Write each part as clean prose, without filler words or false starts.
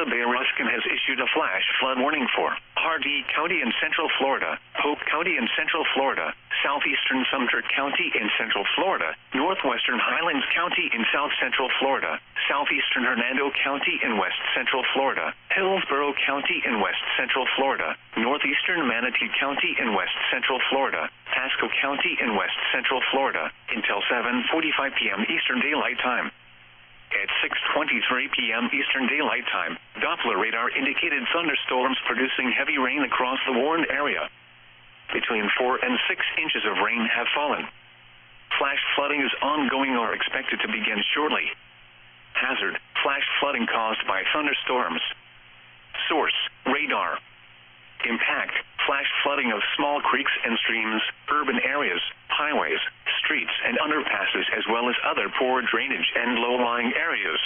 Bay Ruskin has issued a flash flood warning for Hardee County in central Florida, Hope County in central Florida, southeastern Sumter County in central Florida, northwestern Highlands County in south central Florida, southeastern Hernando County in west central Florida, Hillsborough County in west central Florida, northeastern Manatee County in west central Florida, Pasco County in west central Florida, until 7:45 p.m. Eastern Daylight Time. At 6:23 p.m. Eastern Daylight Time, Doppler radar indicated thunderstorms producing heavy rain across the warned area. Between 4 and 6 inches of rain have fallen. Flash flooding is ongoing or expected to begin shortly. Hazard: flash flooding caused by thunderstorms. Source: radar. Impact: flash flooding of small creeks and streams, urban areas, highways, streets and underpasses, as well as other poor drainage and low-lying areas.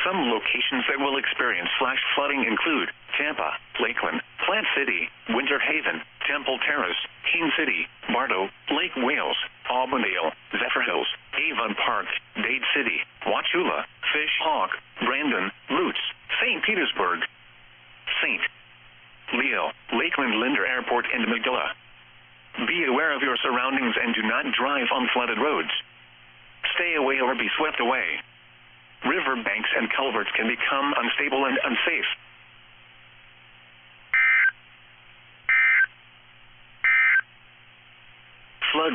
Some locations that will experience flash flooding include Tampa, Lakeland, Plant City, Winter Haven, Temple Terrace, Keene City, Bartow, Lake Wales, Auburndale, Zephyr Hills, Avon Park, Dade City, Wauchula, Fish Hawk, Brandon, Lutz, St. Petersburg, St. Leo, Lakeland Linder Airport, and Magilla. Be aware of your surroundings and do not drive on flooded roads. Stay away or be swept away. River banks and culverts can become unstable and unsafe. Flood